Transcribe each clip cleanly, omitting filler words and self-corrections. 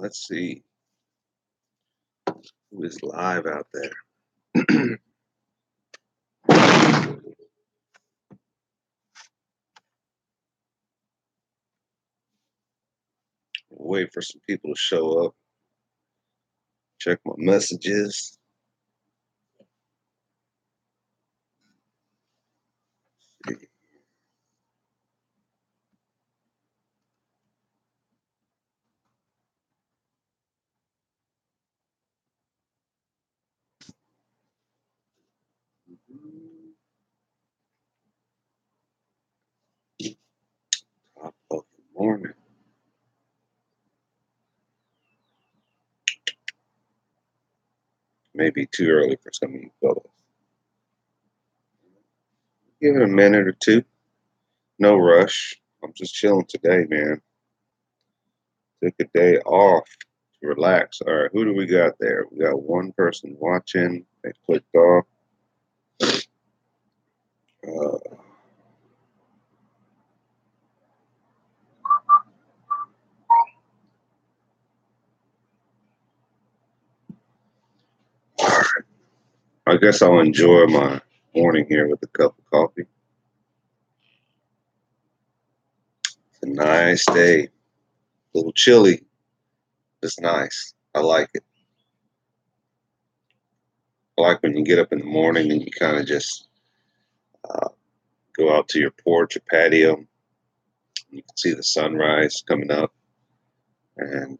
Let's see who is live out there. Wait for some people to show up. Check my messages. Top of the morning. Maybe too early for some of you fellas. Give it a minute or two. No rush. I'm just chilling today, man. Took a day off to relax. All right, who do we got there? We got one person watching. They clicked off. Uh, I guess I'll enjoy my morning here with a cup of coffee. It's a nice day. A little chilly. It's nice. I like it. I like when you get up in the morning and you kind of just uh, go out to your porch or patio. You can see the sunrise coming up and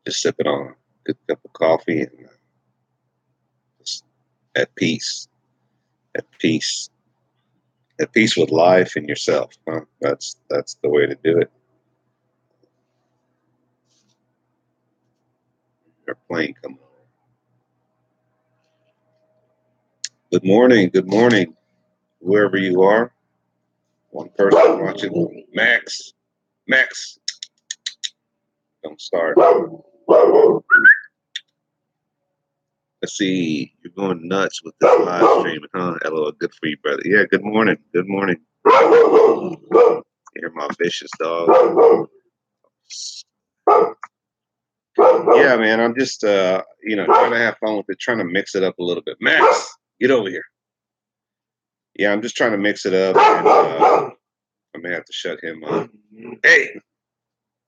just sipping on a good cup of coffee and just at peace, at peace, at peace with life and yourself. Huh? That's the way to do it. Airplane coming on. Good morning, wherever you are. One person watching. Max, don't start. Let's see, you're going nuts with this live streaming, huh? LOL, good for you, brother. Yeah, good morning. Good morning. You hear my vicious dog? Yeah, man, I'm just trying to have fun with it, trying to mix it up a little bit. Max, get over here. Yeah, I'm just trying to mix it up, and I may have to shut him up. Hey,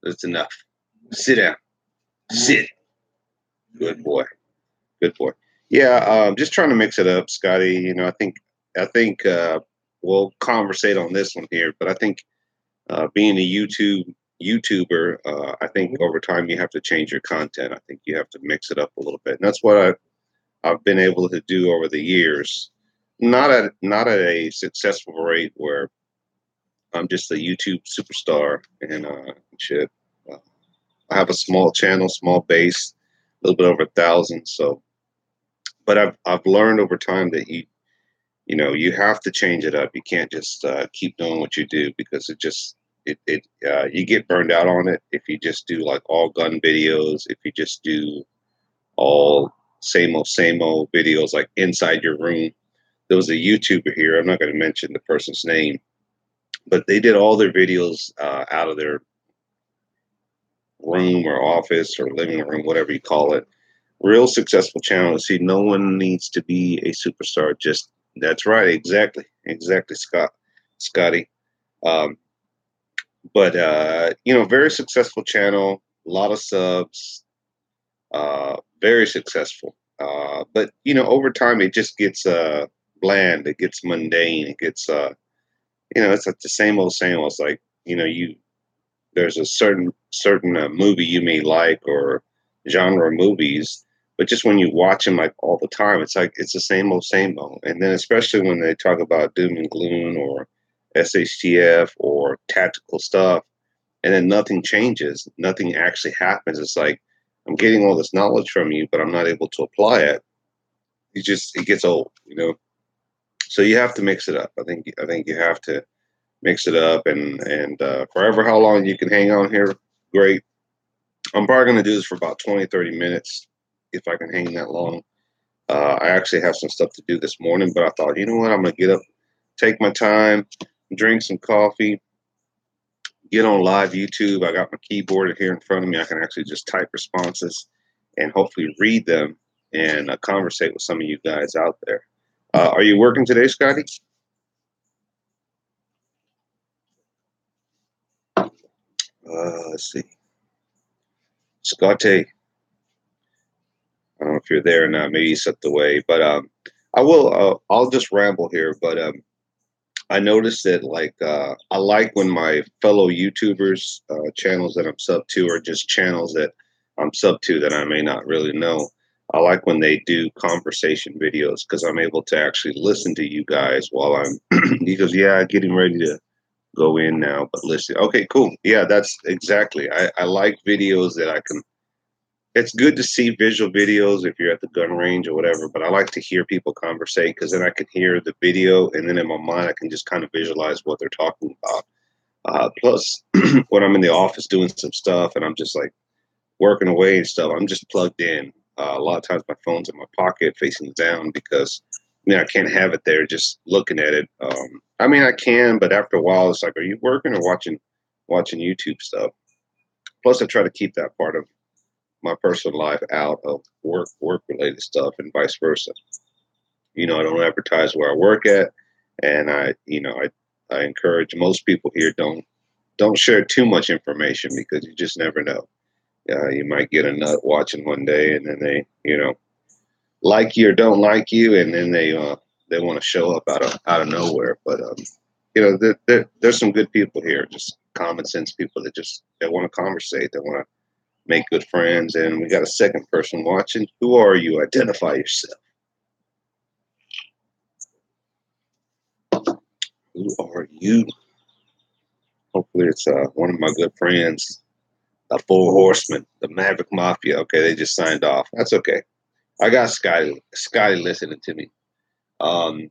that's enough. Sit down. Sit. Good boy. Good boy. Yeah, just trying to mix it up, Scotty. I think we'll conversate on this one here, but I think being a YouTuber, I think over time you have to change your content. I think you have to mix it up a little bit, and that's what I've been able to do over the years. Not at a successful rate where I'm just a YouTube superstar and shit. Uh, I have a small channel, small base, a little bit over 1,000. So, but I've learned over time that you have to change it up. You can't just keep doing what you do because it you get burned out on it if you just do like all gun videos. If you just do all same old videos like inside your room. There was a YouTuber here. I'm not going to mention the person's name, but they did all their videos out of their room or office or living room, whatever you call it. Real successful channel. See, no one needs to be a superstar. Just that's right, exactly, Scotty. Um, but very successful channel, a lot of subs, very successful. But over time it just gets bland. It gets mundane. It gets it's like the same old. It's like you there's a certain movie you may like or genre of movies, but just when you watch them like all the time, it's like it's the same old. And then especially when they talk about doom and gloom or SHTF or tactical stuff, and then nothing changes, nothing actually happens. It's like I'm getting all this knowledge from you, but I'm not able to apply it. It gets old. So you have to mix it up. I think you have to mix it up and forever how long you can hang on here, great. I'm probably going to do this for about 20, 30 minutes if I can hang that long. I actually have some stuff to do this morning, but I thought, you know what, I'm going to get up, take my time, drink some coffee, get on live YouTube. I got my keyboard here in front of me. I can actually just type responses and hopefully read them and conversate with some of you guys out there. Are you working today, Scotty? Let's see. Scotty, I don't know if you're there or not. Maybe you stepped away, but I will. I'll just ramble here. But I noticed that I like when my fellow YouTubers channels that I'm sub to are just channels that I'm sub to that I may not really know. I like when they do conversation videos because I'm able to actually listen to you guys while I'm. He goes, yeah, getting ready to go in now, but listen. Okay, cool. Yeah, that's exactly. I like videos that I can. It's good to see visual videos if you're at the gun range or whatever, but I like to hear people conversate because then I can hear the video and then in my mind I can just kind of visualize what they're talking about. Plus, when I'm in the office doing some stuff and I'm just like working away and stuff, I'm just plugged in. A lot of times my phone's in my pocket facing down because I can't have it there just looking at it. I mean, I can, but after a while, it's like, are you working or watching YouTube stuff? Plus, I try to keep that part of my personal life out of work related stuff and vice versa. I don't advertise where I work at, and I encourage most people here don't share too much information because you just never know. You might get a nut watching one day, and then they like you or don't like you, and then they want to show up out of nowhere. But there's some good people here, just common sense people that want to conversate, that want to make good friends. And we got a second person watching. Who are you? Identify yourself. Who are you? Hopefully it's one of my good friends, the Four Horsemen, the Maverick Mafia. Okay, they just signed off. That's okay. I got Scotty listening to me. Um,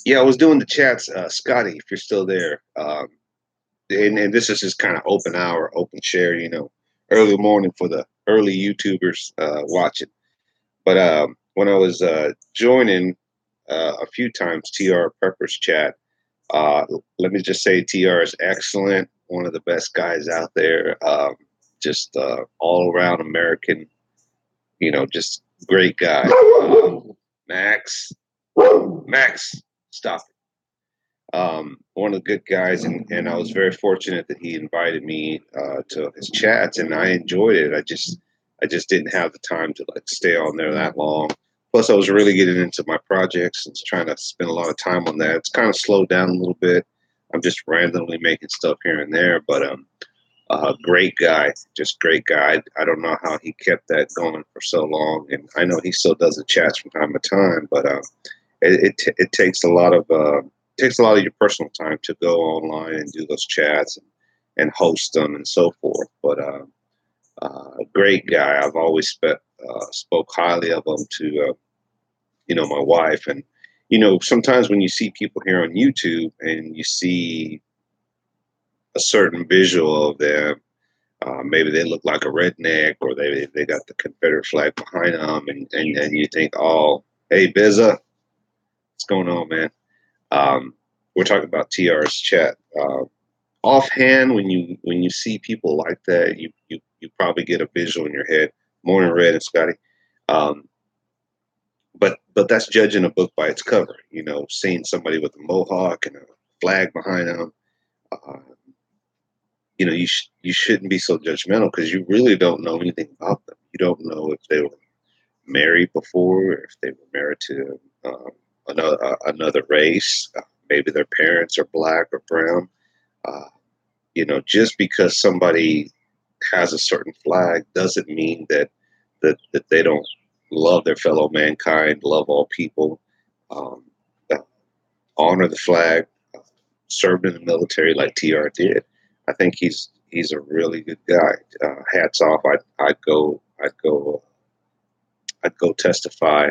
yeah, I was doing the chats. Scotty, if you're still there, and this is just kind of open hour, open share, early morning for the early YouTubers watching. But when I was joining a few times TR Pepper's chat, let me just say TR is excellent, one of the best guys out there, just all around American, just great guy. Max, stop it. One of the good guys, and I was very fortunate that he invited me to his chats, and I enjoyed it. I just didn't have the time to stay on there that long. Plus, I was really getting into my projects and trying to spend a lot of time on that. It's kind of slowed down a little bit. I'm just randomly making stuff here and there, but great guy, just great guy. I don't know how he kept that going for so long, and I know he still does the chats from time to time, but it takes a lot of your personal time to go online and do those chats and host them and so forth. But a great guy. I've always spoke highly of him to my wife, and sometimes when you see people here on YouTube and you see a certain visual of them, maybe they look like a redneck or they got the Confederate flag behind them, and you think, oh, hey, Bizza, what's going on, man? We're talking about TR's chat. Offhand, when you see people like that, you probably get a visual in your head. Morning, Red and Scotty. But that's judging a book by its cover. Seeing somebody with a mohawk and a flag behind them. You shouldn't be so judgmental because you really don't know anything about them. You don't know if they were married before, if they were married to another race. Maybe their parents are black or brown. Just because somebody has a certain flag doesn't mean that they don't love their fellow mankind, love all people, um, uh, honor the flag, served in the military like TR did. I think he's a really good guy. Hats off. I'd go testify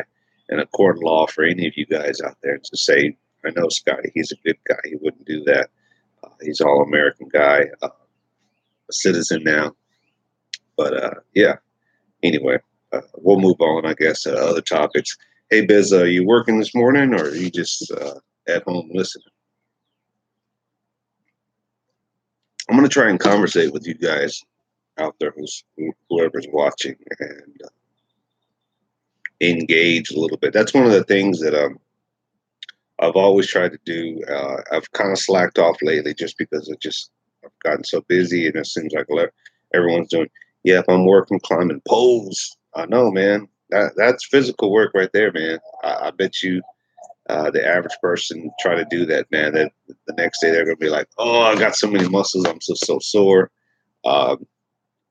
in a court of law for any of you guys out there to say, I know Scotty, he's a good guy. He wouldn't do that. He's all American guy, a citizen now. But yeah, anyway, we'll move on, I guess, to other topics. Hey, Biz, are you working this morning or are you just at home listening? I'm gonna try and conversate with you guys out there, whoever's watching, and engage a little bit. That's one of the things that I've always tried to do. I've kind of slacked off lately just because I've gotten so busy, and it seems like everyone's doing. Yeah, if I'm working climbing poles, I know, man. That's physical work right there, man. I bet you the average person try to do that, man. That the next day they're gonna be like, "Oh, I got so many muscles. I'm so sore." Um,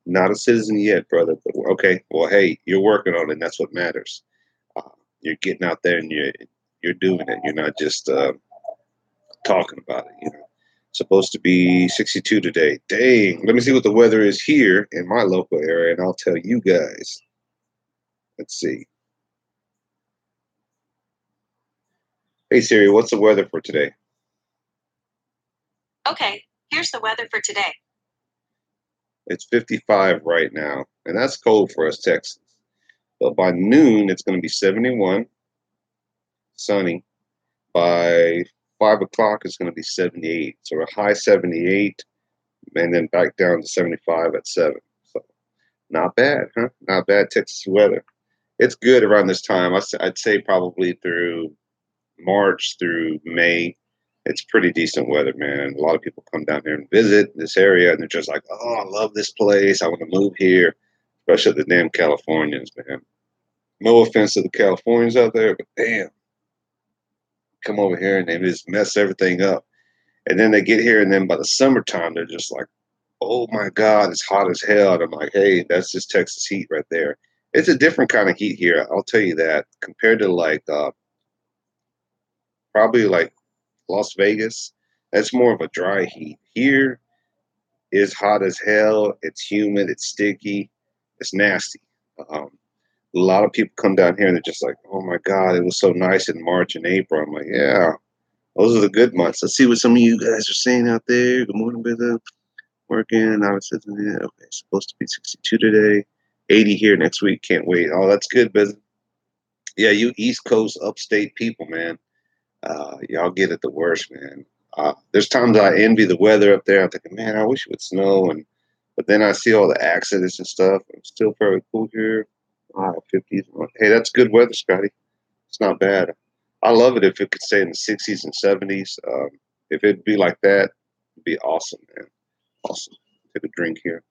Not a citizen yet, brother. But okay, well, hey, you're working on it. And that's what matters. Uh, you're getting out there and you're doing it. You're not just talking about it. Supposed to be 62 today. Dang. Let me see what the weather is here in my local area, and I'll tell you guys. Let's see. Hey Siri, what's the weather for today? Okay, here's the weather for today. It's 55 right now, and that's cold for us Texans. But by noon, it's going to be 71, sunny. By 5 o'clock, it's going to be 78. So a high 78, and then back down to 75 at 7. So not bad, huh? Not bad Texas weather. It's good around this time. I'd say probably through March through May. It's pretty decent weather, man. A lot of people come down here and visit this area, and they're just like, "Oh, I love this place. I want to move here." Especially the damn Californians, man. No offense to the Californians out there, but damn, come over here and they just mess everything up. And then they get here, and then by the summertime, they're just like, "Oh my God, it's hot as hell." And I'm like, "Hey, that's just Texas heat right there." It's a different kind of heat here. I'll tell you that compared to like probably like Las Vegas. That's more of a dry heat. Here is hot as hell. It's humid. It's sticky. It's nasty. Um, a lot of people come down here and they're just like, "Oh my God, it was so nice in March and April." I'm like, "Yeah, those are the good months." Let's see what some of you guys are saying out there. Good morning, brother. Working. I was sitting there. Okay, supposed to be 62 today. 80 here next week. Can't wait. Oh, that's good, business. Yeah, you East Coast upstate people, man. Y'all get it the worst, man. There's times I envy the weather up there. I'm thinking, man, I wish it would snow, but then I see all the accidents and stuff. It's still fairly cool here. 50s. Hey, that's good weather, Scotty. It's not bad. I love it if it could stay in the 60s and 70s. If it'd be like that, it'd be awesome, man. Awesome. Take a drink here.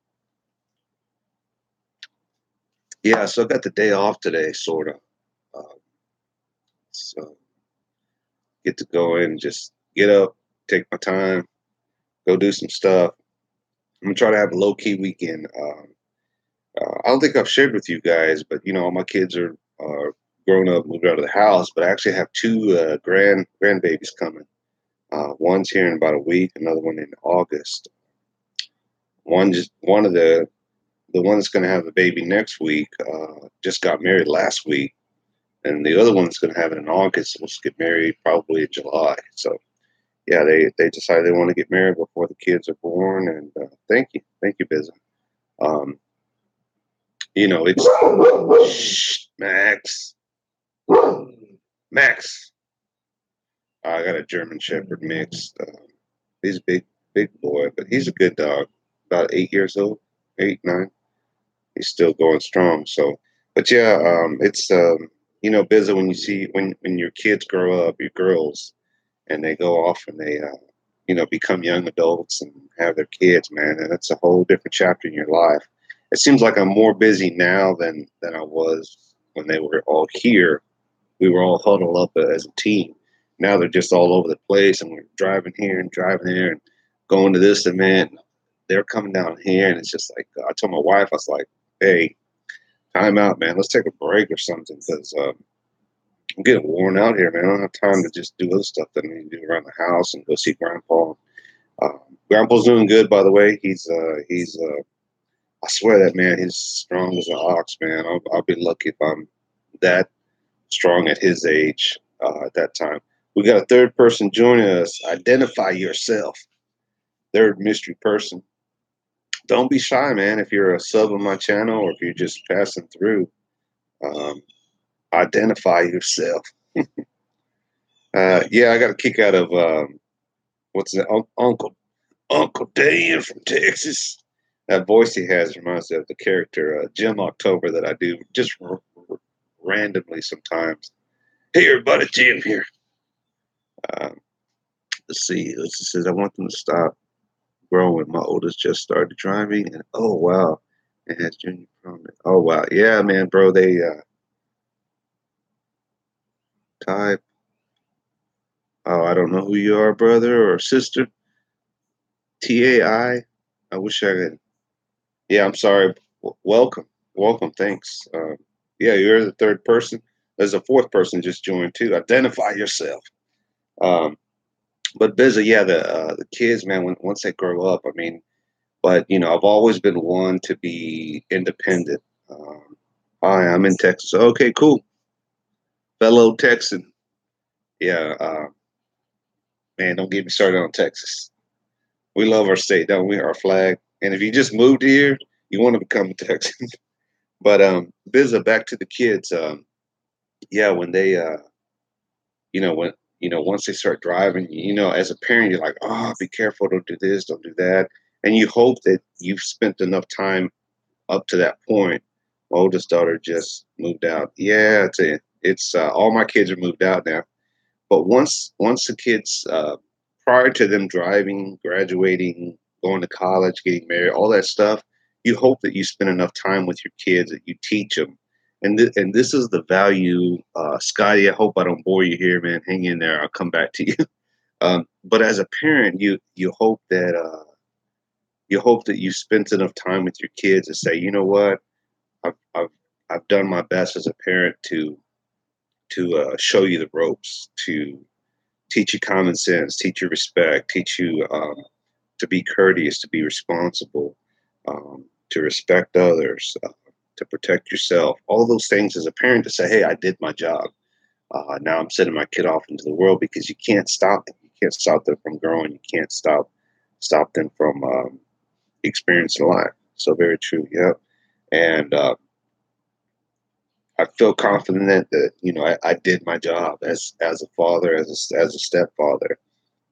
Yeah, so I got the day off today, sort of. Um, so get to go in and just get up, take my time, go do some stuff. I'm gonna try to have a low key weekend. I don't think I've shared with you guys, but all my kids are grown up, moved out of the house. But I actually have two grandbabies coming. One's here in about a week, another one in August. One of the one that's going to have the baby next week just got married last week, and the other one that's going to have it in August will get married probably in July. So yeah, they decided they want to get married before the kids are born, and thank you, Biz. Um, it's shh, Max. I got a German Shepherd mix. He's a big boy, but he's a good dog. About 8 years old, 8, 9. He's still going strong. So, but yeah, it's busy when you see when your kids grow up, your girls, and they go off and they become young adults and have their kids, man, and that's a whole different chapter in your life. It seems like I'm more busy now than I was when they were all here. We were all huddled up as a team. Now they're just all over the place, and we're driving here and driving there and going to this event. They're coming down here, and it's just like I told my wife, I was like, "Hey, time out, man. Let's take a break or something because I'm getting worn out here, man. I don't have time to just do other stuff that I need to do around the house and go see Grandpa." Grandpa's doing good, by the way. He's I swear that man, he's strong as an ox, man. I'll be lucky if I'm that strong at his age at that time. We got a third person joining us. Identify yourself. Third mystery person. Don't be shy, man. If you're a sub on my channel or if you're just passing through, um, identify yourself. Yeah, I got a kick out of what's it, Uncle. Uncle Dan from Texas. That voice he has reminds me of the character Jim October that I do just randomly sometimes. Hey, everybody, Jim here. Um, let's see. It says I want them to stop growing. My oldest just started driving, and oh wow, and has junior prom. Oh wow, yeah, man, bro. They type. Oh, I don't know who you are, brother or sister. TAI. I wish I could. Yeah, I'm sorry. Welcome, welcome. Thanks. Yeah, you're the third person. There's a fourth person just joined too. Identify yourself. Um, but busy, yeah, the kids, man. Once they grow up, I mean, but I've always been one to be independent. Hi, I'm in Texas. Okay, cool, fellow Texan. Yeah, man, don't get me started on Texas. We love our state, don't we? Our flag. And if you just moved here, you want to become a Texan. But Bizza, back to the kids. Yeah, when they when once they start driving, as a parent, you're like, oh, be careful, don't do this, don't do that. And you hope that you've spent enough time up to that point. My oldest daughter just moved out. Yeah, it's all my kids are moved out now. But once the kids prior to them driving, graduating, going to college, getting married, all that stuff, you hope that you spend enough time with your kids that you teach them. And this is the value, Scotty. I hope I don't bore you here, man. Hang in there. I'll come back to you. But as a parent, you hope that you spent enough time with your kids to say, you know what, I've I've, I've done my best as a parent to show you the ropes, to teach you common sense, teach you respect, teach you to be courteous, to be responsible, to respect others, to protect yourself. All those things as a parent to say, hey, I did my job. Now I'm sending my kid off into the world because you can't stop them. You can't stop them from growing. You can't stop them from experiencing life. So very true. Yep. And I feel confident that I did my job as a father, as a stepfather.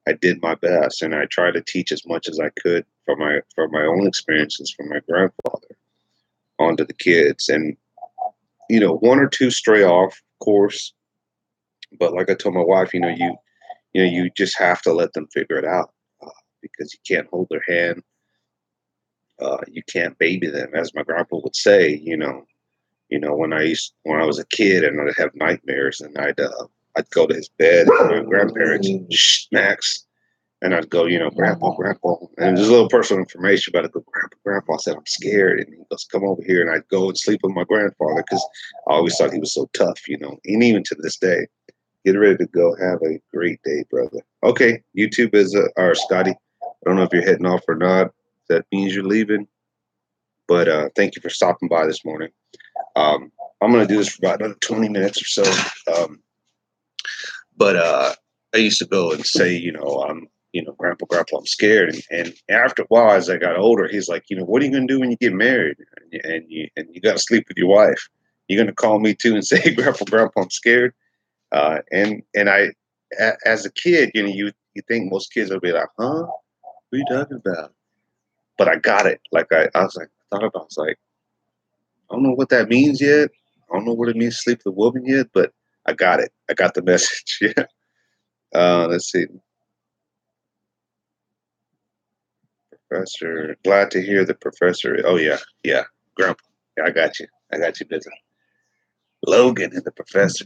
I did my best, and I tried to teach as much as I could from my own experiences from my grandfather onto the kids. And one or two stray off, of course, but like I told my wife, you just have to let them figure it out because you can't hold their hand, you can't baby them, as my grandpa would say. When I was a kid and I'd have nightmares, and I'd go to his bed, and my grandparents, shh, Max. And I'd go, grandpa, grandpa. And there's a little personal information about it. Go, grandpa, grandpa. I said, I'm scared. And he goes, come over here. And I'd go and sleep with my grandfather because I always thought he was so tough. And even to this day, get ready to go. Have a great day, brother. Okay. YouTube is, or Scotty. I don't know if you're heading off or not. That means you're leaving. But thank you for stopping by this morning. I'm going to do this for about another 20 minutes or so. But I used to go and say, grandpa, grandpa, I'm scared. And after a while, as I got older, he's like, what are you going to do when you get married and you got to sleep with your wife? You're going to call me too and say, grandpa, grandpa, I'm scared. As a kid, you think most kids will be like, huh? What are you talking about? But I got it. Like I was like, I thought about, I was like, I don't know what that means yet. I don't know what it means to sleep with a woman yet, but I got it. I got the message. Yeah. Let's see. Professor, glad to hear the professor. Oh yeah, yeah, Grandpa. Yeah, I got you. I got you, busy. Logan and the professor.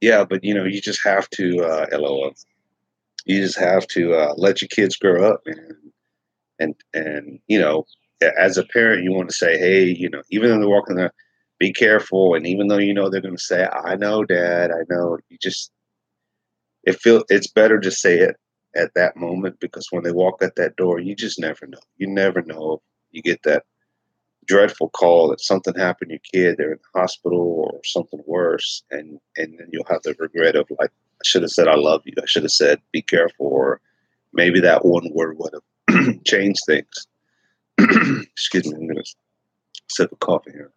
Yeah, but you just have to, LOL. You just have to let your kids grow up, man. And as a parent, you want to say, hey, even though they're walking there, be careful. And even though they're going to say, I know, Dad, I know. It's better to say it at that moment because when they walk at that door, you just never know. You never know if you get that dreadful call that something happened to your kid, they're in the hospital or something worse, and then you'll have the regret of like, I should have said I love you. I should have said be careful, or maybe that one word would have changed things. Excuse me, I'm gonna sip of coffee here.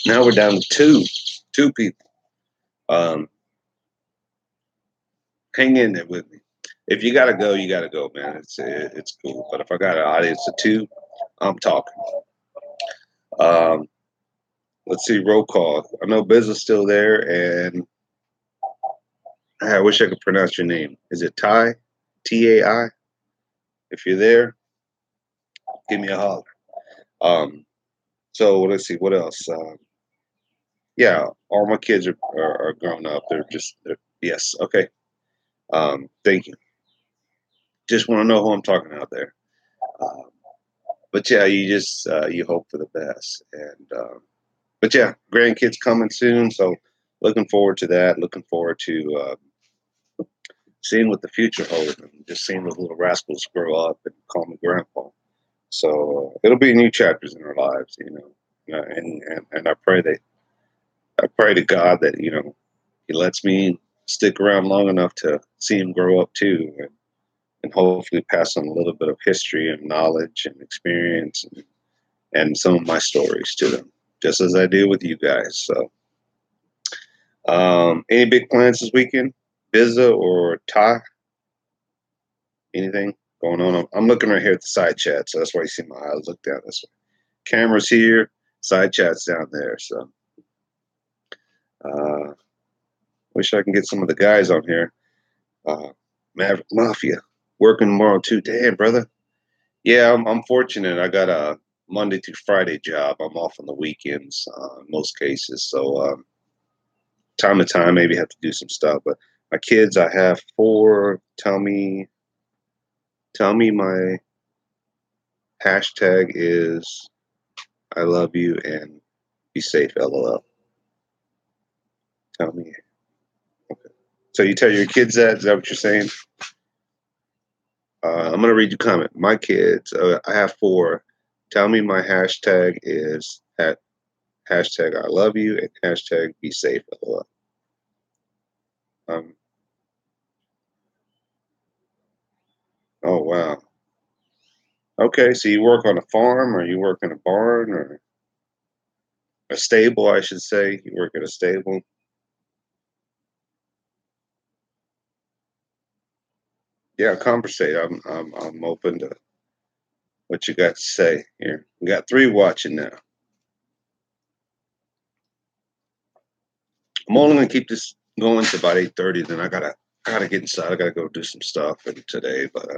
Now we're down to two people. Um, hang in there with me. If you gotta go, you gotta go, man. It's cool. But if I got an audience of two, I'm talking. Um, let's see, roll call. I know Biz is still there, and I wish I could pronounce your name. Is it Ty? T-A-I? If you're there, give me a holler. Um, so let's see, what else? Yeah, all my kids are grown up. Yes, okay. Thank you. Just want to know who I'm talking out there. Um, but yeah, you just you hope for the best, and but yeah, grandkids coming soon, so looking forward to that. Looking forward to seeing what the future holds, and just seeing those little rascals grow up and call me grandpa. So it'll be new chapters in our lives, you know. And I pray to God that He lets me stick around long enough to see him grow up too, and hopefully pass on a little bit of history and knowledge and experience and some of my stories to them, just as I do with you guys. So, any big plans this weekend, Bizza or Ty? Anything going on? I'm looking right here at the side chat, so that's why you see my eyes look down this way. Cameras here, side chats down there. So, uh, wish I can get some of the guys on here. Maverick Mafia working tomorrow too. Damn, brother. Yeah, I'm fortunate. I got a Monday through Friday job. I'm off on the weekends in most cases. So time to time, maybe have to do some stuff. But my kids, I have four. Tell me my hashtag is I love you and be safe. LOL. Tell me. Okay. So you tell your kids that? Is that what you're saying? I'm gonna read your comment. My kids, I have four. Tell me my hashtag is at hashtag I love you and hashtag be safe. LOL. Um, oh wow. Okay, so you work on a farm, or you work in a barn, or a stable, I should say. You work at a stable. Yeah, conversate. I'm open to what you got to say here. We got three watching now. I'm only gonna keep this going to about 8:30. Then I gotta get inside. I gotta go do some stuff today, but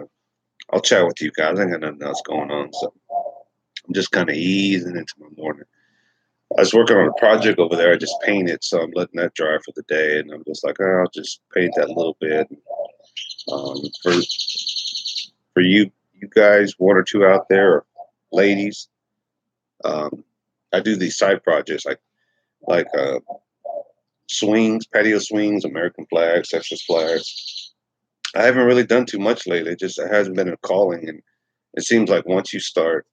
I'll chat with you guys. I ain't got nothing else going on, so I'm just kind of easing into my morning. I was working on a project over there. I just painted, so I'm letting that dry for the day, and I'm just like, oh, I'll just paint that a little bit. Um, for for you guys, one or two out there, or ladies, um, I do these side projects like swings, patio swings, American flags, Texas flags. I haven't really done too much lately. It hasn't been a calling, and it seems like once you start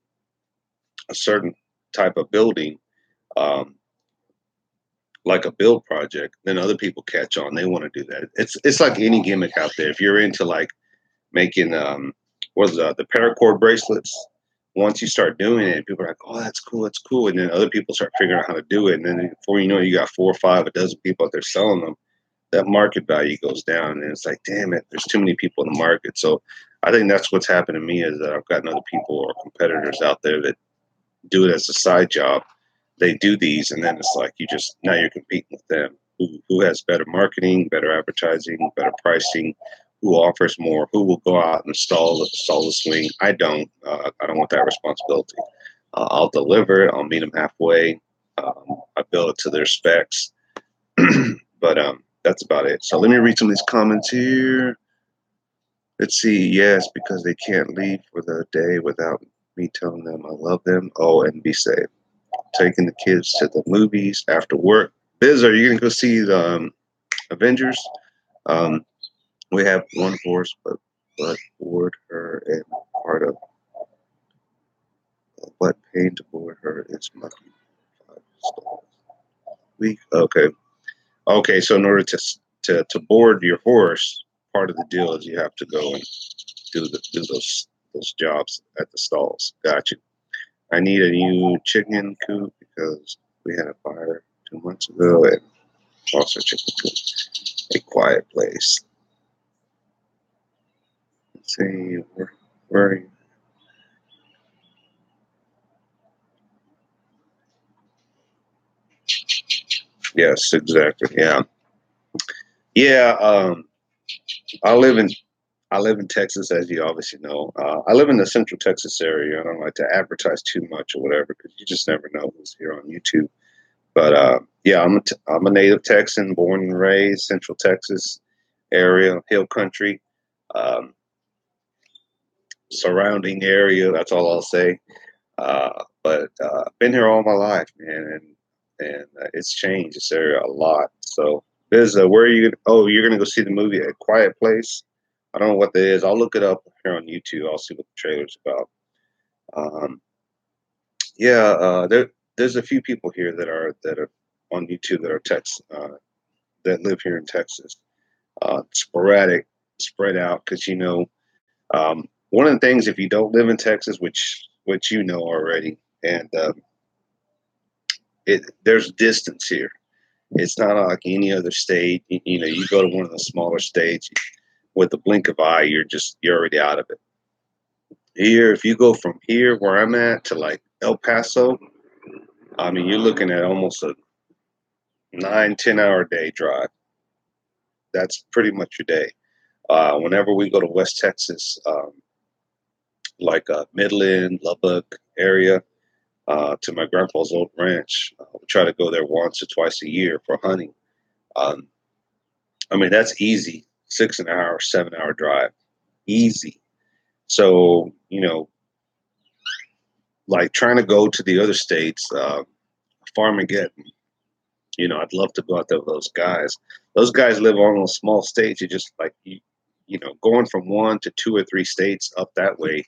a certain type of building, um, like a build project, then other people catch on. They want to do that. It's like any gimmick out there. If you're into like making what's the paracord bracelets, once you start doing it, people are like, "Oh, that's cool," and then other people start figuring out how to do it, and then before you know it, you got four or five, a dozen people out there selling them. That market value goes down, and it's like, damn it, there's too many people in the market. So I think that's what's happened to me is that I've gotten other people or competitors out there that do it as a side job. They do these, and then it's like you just now you're competing with them. Who has better marketing, better advertising, better pricing? Who offers more? Who will go out and install the swing? I don't. I don't want that responsibility. I'll deliver it. I'll meet them halfway. I build it to their specs, but that's about it. So let me read some of these comments here. Let's see. Yes, because they can't leave for the day without me telling them I love them. Oh, and be safe. Taking the kids to the movies after work. Biz, are you gonna go see the Avengers? Um, we have one horse, but board her and part of what pain to board her is monkey. We okay. Okay, so in order to board your horse, part of the deal is you have to go and do those jobs at the stalls. Gotcha. I need a new chicken coop because we had a fire 2 months ago and also chicken coop. A quiet place. see where are you? Yes, exactly. Yeah. Yeah. I live in I live in Texas, as you obviously know. I live in the Central Texas area. I don't like to advertise too much or whatever because you just never know who's here on YouTube. But yeah, I'm a native Texan, born and raised, Central Texas area, Hill Country, um, surrounding area. That's all I'll say. But been here all my life, man, and it's changed this area a lot. So there's where are you? Oh, you're gonna go see the movie A Quiet Place. I don't know what that is. I'll look it up here on YouTube. I'll see what the trailer's about. Um, yeah, there's a few people here that are on YouTube that are that live here in Texas. Sporadic, spread out because one of the things if you don't live in Texas, which you know already, and there's distance here. It's not like any other state. You go to one of the smaller states with the blink of eye, you're already out of it. Here, if you go from here where I'm at to like El Paso, I mean, you're looking at almost a 9, 10 hour day drive. That's pretty much your day. Whenever we go to West Texas, like Midland, Lubbock area, to my grandpa's old ranch, we try to go there once or twice a year for hunting. Um, I mean, that's easy. 6 an hour, 7 hour drive, easy. So, like trying to go to the other states, Farmageddon, I'd love to go out there with those guys. Those guys live on those small states. You just like, going from 1 to 2 or 3 states up that way.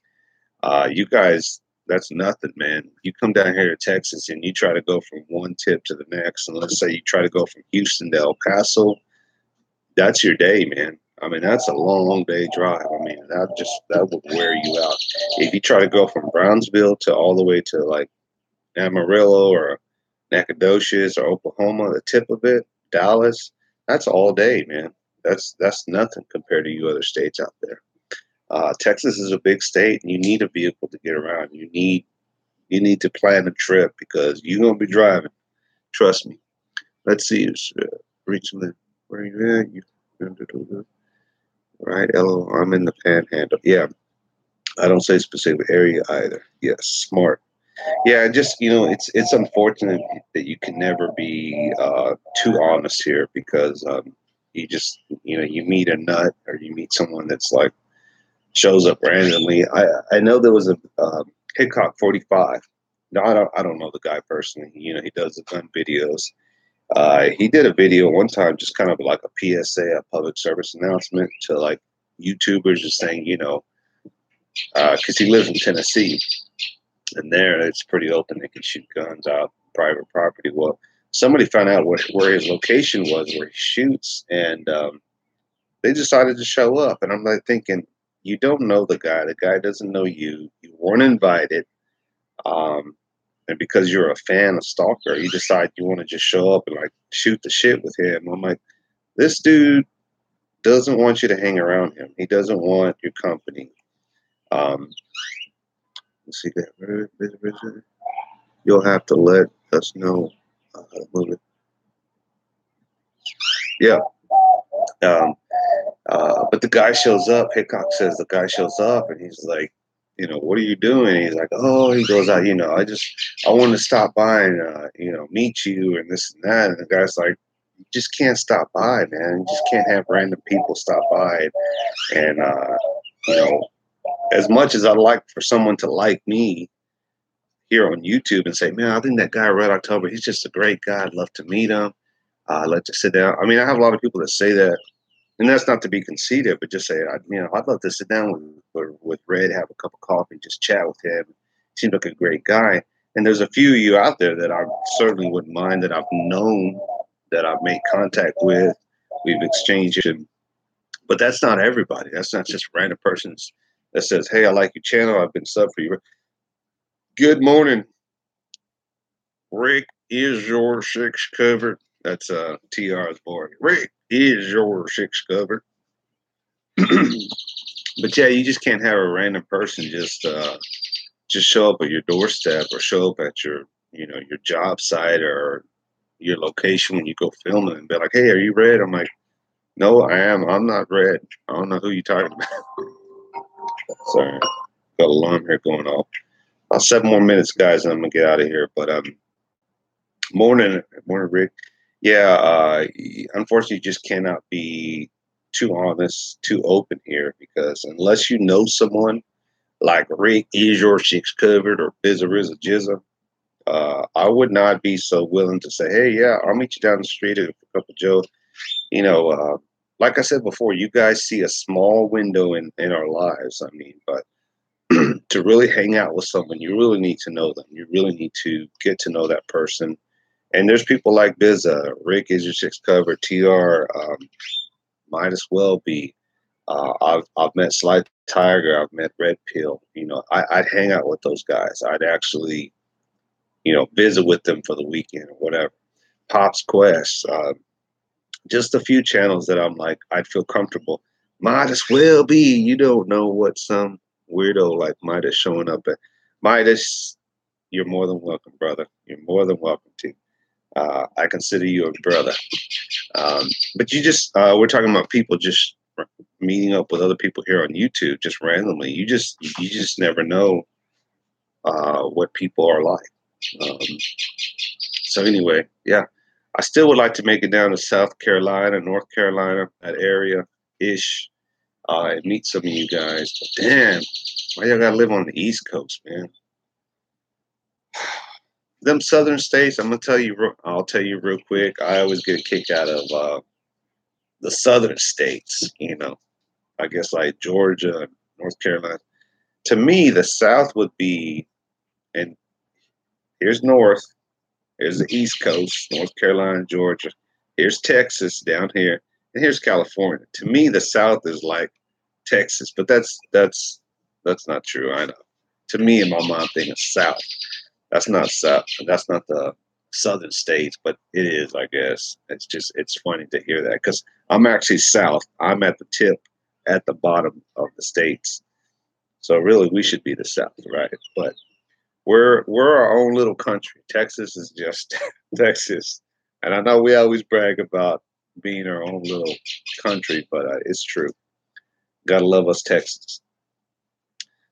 You guys, that's nothing, man. You come down here to Texas and you try to go from one tip to the next. And let's say you try to go from Houston to El Paso, that's your day, man. I mean, that's a long day drive. I mean, that would wear you out. If you try to go from Brownsville to all the way to like Amarillo or Nacogdoches or Oklahoma, the tip of it, Dallas, that's all day, man. That's nothing compared to you other states out there. Texas is a big state, and you need a vehicle to get around. You need to plan a trip because you're gonna be driving. Trust me. Let's see. It's, Richmond, where you at? Right, hello, I'm in the Panhandle. Yeah, I don't say specific area either. Yes, smart. Yeah, just it's unfortunate that you can never be too honest here because you just you meet a nut or you meet someone that's like shows up randomly. I know there was a Hickok 45. No, I don't know the guy personally. He does the gun videos. He did a video one time, just kind of like a PSA, a public service announcement to like YouTubers, just saying, because he lives in Tennessee, and there it's pretty open. They can shoot guns out private property. Well, somebody found out where his location was, where he shoots, and they decided to show up. And I'm like thinking, you don't know the guy. The guy doesn't know you. You weren't invited. Um, and because you're a fan, a stalker, you decide you want to just show up and like shoot the shit with him. I'm like, this dude doesn't want you to hang around him. He doesn't want your company. Um, let's see that. You'll have to let us know. Yeah. Um, but the guy shows up. Hickok says the guy shows up, and he's like, what are you doing? And he's like, oh, he goes out. I want to stop by and meet you and this and that. And the guy's like, you just can't stop by, man. You just can't have random people stop by. And you know, as much as I'd like for someone to like me here on YouTube and say, man, I think that guy Red October, he's just a great guy. I'd love to meet him. I'd like to sit down. I mean, I have a lot of people that say that, and that's not to be conceited, but just say, I'd love to sit down with Red, have a cup of coffee, just chat with him. He seems like a great guy. And there's a few of you out there that I certainly wouldn't mind that I've known, that I've made contact with. We've exchanged, but that's not everybody. That's not just random persons that says, hey, I like your channel. I've been sub for you. Good morning, Rick. Is your six covered? That's TR's boy. Rick, is your six covered? But yeah, you just can't have a random person just show up at your doorstep or show up at your your job site or your location when you go filming and be like, "Hey, are you Red?" I'm like, "No, I am. I'm not Red. I don't know who you talking about." Sorry, got an alarm here going off. 7 more minutes, guys, and I'm gonna get out of here. But morning, Rick. Yeah, unfortunately, you just cannot be too honest, too open here because unless you know someone like Rick is your six covered or Bizza Rizza Jizza, I would not be so willing to say, hey, yeah, I'll meet you down the street at a cup of Joe. You know, like I said before, you guys see a small window in our lives. I mean, but to really hang out with someone, you really need to know them. You really need to get to know that person. And there's people like Bizza, Rick is your six cover, TR, might as well be. I've met Sly Tiger, I've met Red Pill. You know, I'd hang out with those guys. I'd actually, visit with them for the weekend or whatever. Pop's Quest, just a few channels that I'm like, I'd feel comfortable. Might as well be. You don't know what some weirdo like Midas showing up at. Midas, you're more than welcome, brother. You're more than welcome to. I consider you a brother. But we're talking about people just meeting up with other people here on YouTube just randomly. You just never know what people are like. Um, so anyway, yeah, I still would like to make it down to South Carolina, North Carolina, that area ish, and meet some of you guys. But damn, why y'all gotta live on the East Coast, man? Them southern states, I'm gonna tell you. I'll tell you real quick. I always get a kick out of the southern states. I guess like Georgia, North Carolina. To me, the South would be, and here's North, here's the East Coast, North Carolina, Georgia. Here's Texas down here, and here's California. To me, the South is like Texas, but that's not true. I know. To me, in my mind, I'm thinking South. That's not South. That's not the southern states, but it is, I guess. It's funny to hear that because I'm actually South. I'm at the tip, at the bottom of the states. So really, we should be the South, right? But we're our own little country. Texas is just Texas, and I know we always brag about being our own little country, but it's true. Gotta love us, Texas.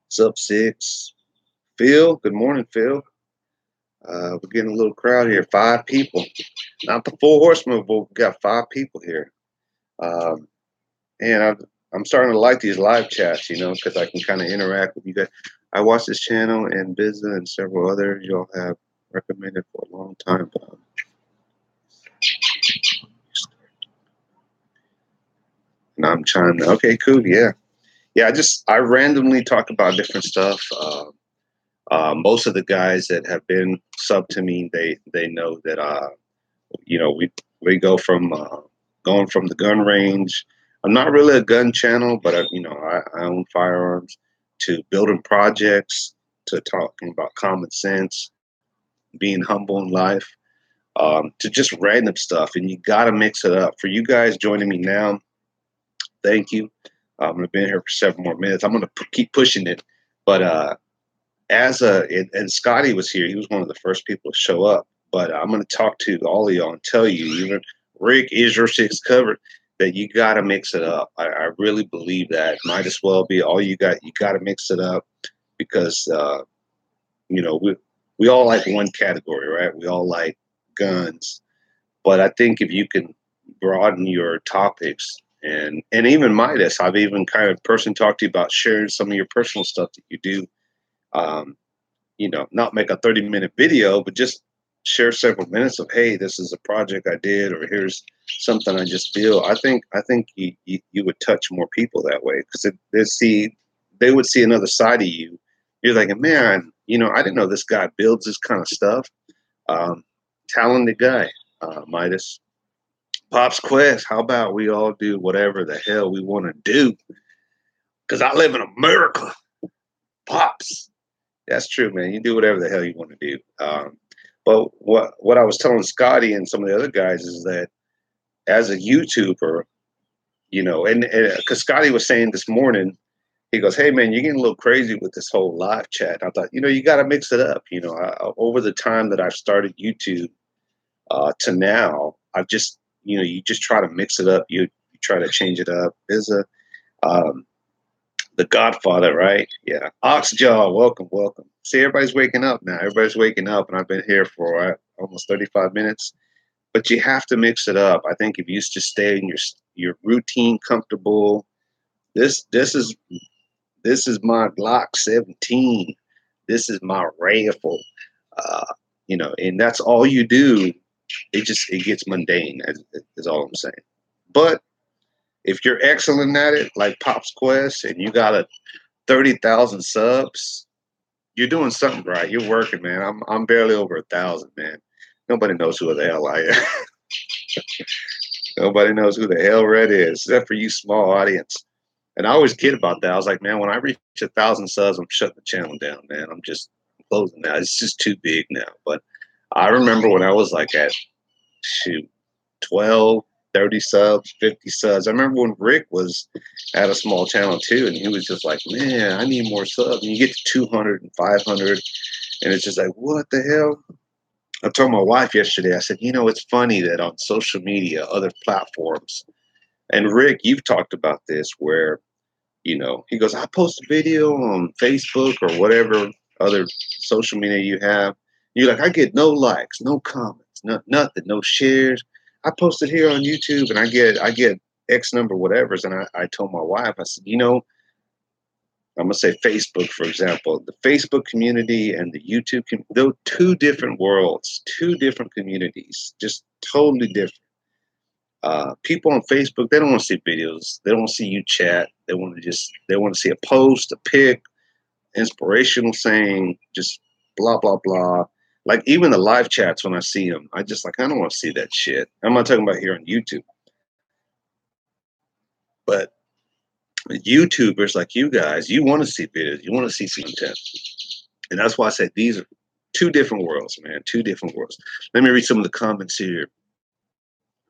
Sub six, Phil. Good morning, Phil. We're getting a little crowd here. 5 people, not the full horseman, but we got 5 people here. Um, and I'm starting to like these live chats, because I can kind of interact with you guys. I watch this channel and Bizza and several others y'all have recommended for a long time. But, and I'm trying to. Okay, cool. Yeah, yeah. I randomly talk about different stuff. Most of the guys that have been sub to me, they know that we go from going from the gun range. I'm not really a gun channel, but I own firearms, to building projects, to talking about common sense, being humble in life, to just random stuff. And you got to mix it up. For you guys joining me now, thank you. I'm going to be here for 7 more minutes. I'm going to keep pushing it. But and Scotty was here. He was one of the first people to show up. But I'm going to talk to all of y'all and tell you, even Rick is your six covered, that you got to mix it up. I really believe that. Might as well be all you got. You got to mix it up because we all like one category, right? We all like guns, but I think if you can broaden your topics and even Midas, I've even kind of person talked to you about sharing some of your personal stuff that you do. Um, not make a 30-minute video, but just share several minutes of, hey, this is a project I did, or here's something I just feel. I think you would touch more people that way because they would see another side of you. You're like, man, I didn't know this guy builds this kind of stuff. Um, Talented guy, Midas. Pop's Quest. How about we all do whatever the hell we want to do? Because I live in America. Pops. That's true, man. You do whatever the hell you want to do. But what I was telling Scotty and some of the other guys is that as a YouTuber, you know, and because Scotty was saying this morning, he goes, "Hey man, you're getting a little crazy with this whole live chat." I thought, you know, you got to mix it up. You know, over the time that I've started YouTube to now, I've just, you know, you just try to mix it up. You try to change it up. There's a um, the Godfather, right? Yeah, Oxjaw, welcome, welcome. See, everybody's waking up now. Everybody's waking up, and I've been here for almost 35 minutes. But you have to mix it up. I think if you used to stay in your routine, comfortable. This this is my Glock 17. This is my rifle. Uh, you know, and that's all you do. It gets mundane. Is all I'm saying. But if you're excellent at it, like Pop's Quest, and you got a 30,000 subs, you're doing something right. You're working, man. I'm barely over 1,000, man. Nobody knows who the hell I am. Nobody knows who the hell Red is, except for you small audience. And I always kid about that. I was like, man, when I reach 1,000 subs, I'm shutting the channel down, man. I'm just closing now. It's just too big now. But I remember when I was like at shoot 12, 30 subs, 50 subs. I remember when Rick was at a small channel too, and he was just like, man, I need more subs. And you get to 200 and 500, and it's just like, what the hell? I told my wife yesterday, I said, you know, it's funny that on social media, other platforms, and Rick, you've talked about this where, you know, he goes, I post a video on Facebook or whatever other social media you have. You're like, I get no likes, no comments, nothing, no shares. I post it here on YouTube and I get X number whatevers. And I told my wife, I said, you know, I'm gonna say Facebook, for example, the Facebook community and the YouTube, they're two different worlds, two different communities, just totally different. People on Facebook, they don't want to see videos. They don't want to see you chat. They want to see a post, a pic, inspirational saying, just blah, blah, blah. Like even the live chats when I see them, I just like, I don't want to see that shit. I'm not talking about here on YouTube, but YouTubers like you guys, you want to see videos, you want to see content. And that's why I said these are two different worlds, man, two different worlds. Let me read some of the comments here.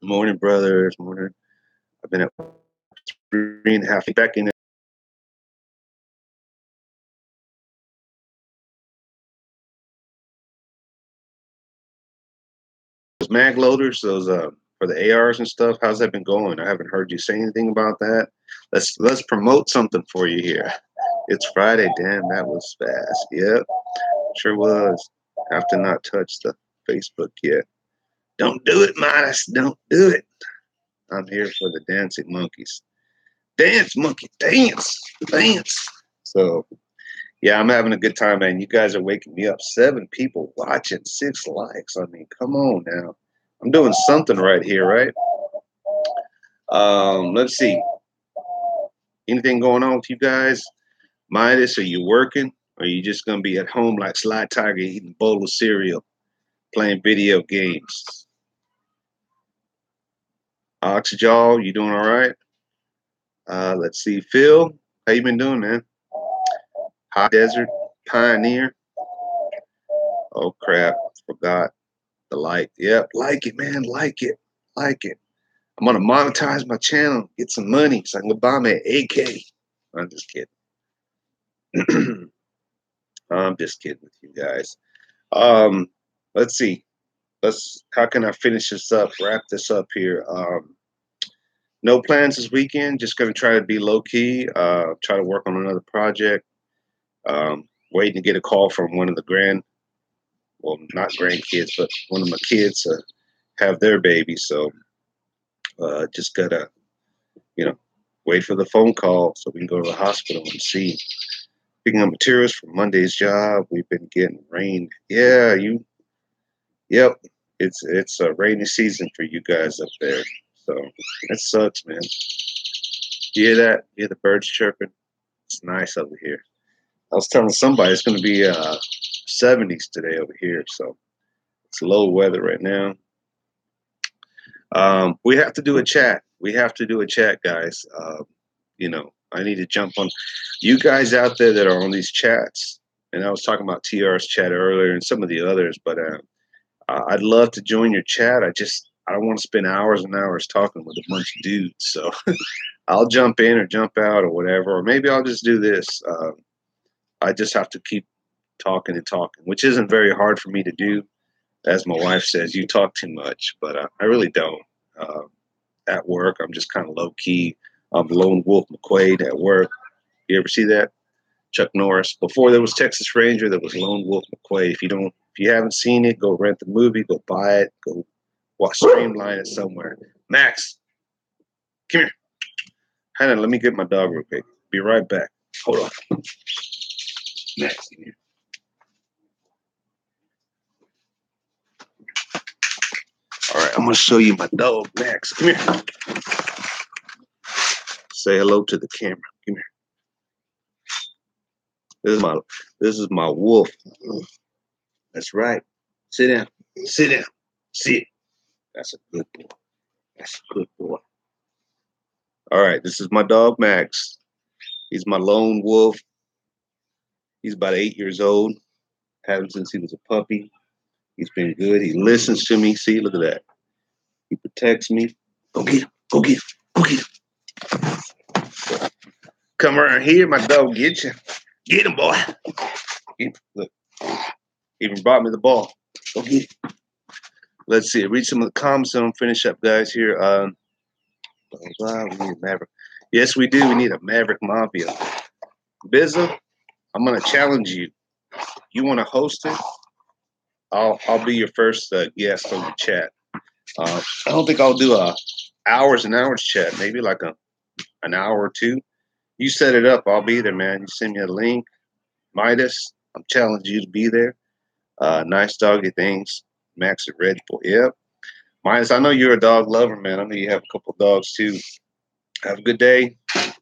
Morning, brothers. Morning. I've been at 3.5 back in. Those mag loaders, those for the ARs and stuff. How's that been going? I haven't heard you say anything about that. Let's promote something for you here. It's Friday. Damn, that was fast. Yep, sure was. Have to not touch the Facebook yet. Don't do it, Midas. Don't do it. I'm here for the dancing monkeys. Dance, monkey, dance, dance. So yeah, I'm having a good time, man. You guys are waking me up. 7 people watching, 6 likes. I mean, come on now. I'm doing something right here, right? Let's see. Anything going on with you guys? Midas, are you working? Or are you just gonna be at home like Sly Tiger eating a bowl of cereal, playing video games? Oxjaw, you doing all right? Let's see. Phil, how you been doing, man? Hot Desert Pioneer. Oh crap, forgot the like. Yep, like it, man. Like it. Like it. I'm gonna monetize my channel, get some money so I can go buy me an AK. I'm just kidding. I'm just kidding with you guys. Um, let's see. How can I finish this up, wrap this up here? No plans this weekend, just gonna try to be low key, try to work on another project. Waiting to get a call from one of the well, not grandkids, but one of my kids have their baby. So just gotta, you know, wait for the phone call so we can go to the hospital and see. Picking up materials for Monday's job. We've been getting rain. Yeah, yep. It's a rainy season for you guys up there. So that sucks, man. You hear that? You hear the birds chirping? It's nice over here. I was telling somebody it's gonna be 70s today over here, so it's low weather right now. We have to do a chat. We have to do a chat, guys. You know, I need to jump on you guys out there that are on these chats. And I was talking about TR's chat earlier and some of the others, but I'd love to join your chat. I don't want to spend hours and hours talking with a bunch of dudes. So I'll jump in or jump out or whatever, or maybe I'll just do this. I just have to keep talking and talking, which isn't very hard for me to do. As my wife says, you talk too much, but I really don't. At work, I'm just kind of low key. I'm Lone Wolf McQuaid at work. You ever see that? Chuck Norris. Before there was Texas Ranger, there was Lone Wolf McQuaid. If you haven't seen it, go rent the movie, go buy it, go watch Streamline it somewhere. Max, come here. Hang on, let me get my dog real quick. Be right back. Hold on. Max, come here. All right, I'm gonna show you my dog, Max. Come here. Say hello to the camera. Come here. This is my wolf. That's right. Sit down. Sit down. Sit. That's a good boy. That's a good boy. All right, this is my dog Max. He's my lone wolf. He's about 8 years old. Had him since he was a puppy. He's been good. He listens to me. See, look at that. He protects me. Go get him. Go get him. Go get him. Come around here, my dog get you. Get him, boy. Look, even brought me the ball. Go get him. Let's see. Read some of the comments and finish up, guys. Here. We need a Maverick. Yes, we do. We need a Maverick Mafia. Bizza, I'm gonna challenge you. You want to host it? I'll be your first guest on the chat. I don't think I'll do a hours and hours chat. Maybe like an hour or two. You set it up. I'll be there, man. You send me a link. Midas, I'm challenging you to be there. Nice doggy things. Max and Red Bull. Yep. Midas, I know you're a dog lover, man. I know you have a couple dogs too. Have a good day.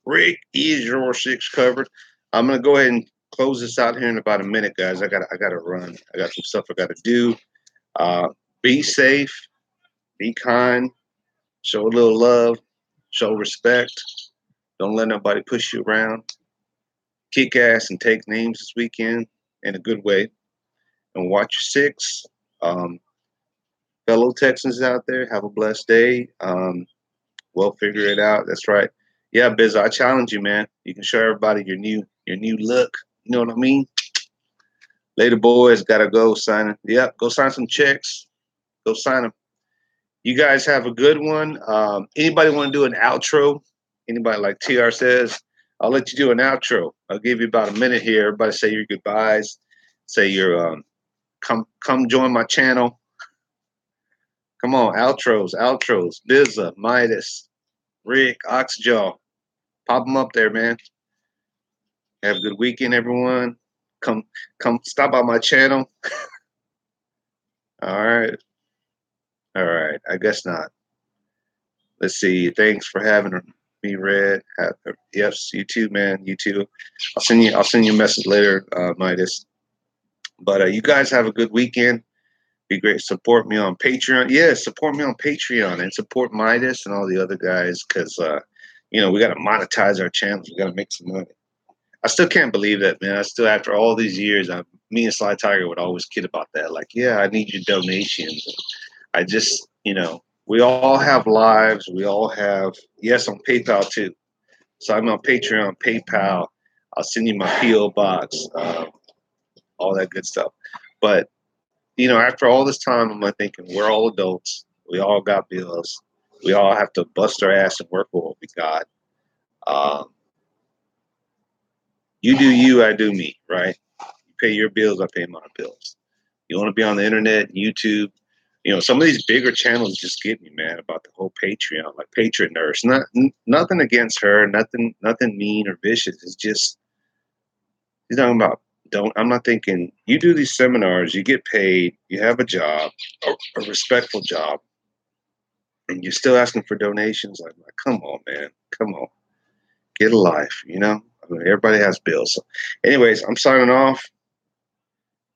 Rick, is your 6 covered? I'm gonna go ahead and close this out here in about a minute, guys. I gotta run. I got some stuff I gotta do. Be safe, be kind, show a little love, show respect. Don't let nobody push you around. Kick ass and take names this weekend in a good way. And watch your 6. Fellow Texans out there, have a blessed day. We'll figure it out. That's right. Yeah, Biz, I challenge you, man. You can show everybody your new look. You know what I mean? Later, boys, gotta go sign it. Yep, go sign some checks. Go sign them. You guys have a good one. Anybody want to do an outro? Anybody like TR says? I'll let you do an outro. I'll give you about a minute here. Everybody say your goodbyes. Say your come join my channel. Come on, outros. Bizza, Midas, Rick, Oxjaw. Pop them up there, man. Have a good weekend, everyone. Come stop by my channel. All right. I guess not. Let's see. Thanks for having me, Red. Yes, you too, man. You too. I'll send you a message later, Midas. But you guys have a good weekend. Be great. Support me on Patreon. Yeah, support me on Patreon and support Midas and all the other guys because we got to monetize our channels. We got to make some money. I still can't believe that, man. After all these years, me and Sly Tiger would always kid about that. Like, yeah, I need your donations. I just, we all have lives. We all have, yes, on PayPal too. So I'm on Patreon, PayPal. I'll send you my P.O. box, all that good stuff. But, after all this time, I'm thinking we're all adults. We all got bills. We all have to bust our ass and work for what we got. You do you, I do me, right? You pay your bills, I pay my bills. You want to be on the internet, YouTube. Some of these bigger channels just get me, man, about the whole Patreon, like Patreon Nurse. Nothing against her, nothing mean or vicious. It's just he's talking about I'm not thinking you do these seminars, you get paid, you have a job, a respectful job, and you're still asking for donations. Like, come on, man, come on, get a life, everybody has bills. So anyways, I'm signing off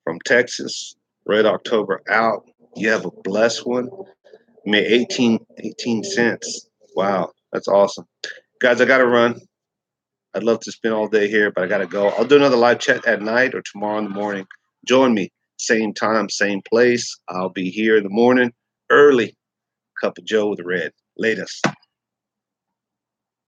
from Texas. Red October out. You have a blessed one. You made 18 cents. Wow, that's awesome. Guys, I got to run. I'd love to spend all day here, but I got to go. I'll do another live chat at night or tomorrow in the morning. Join me. Same time, same place. I'll be here in the morning early. Cup of Joe with the red. Latest.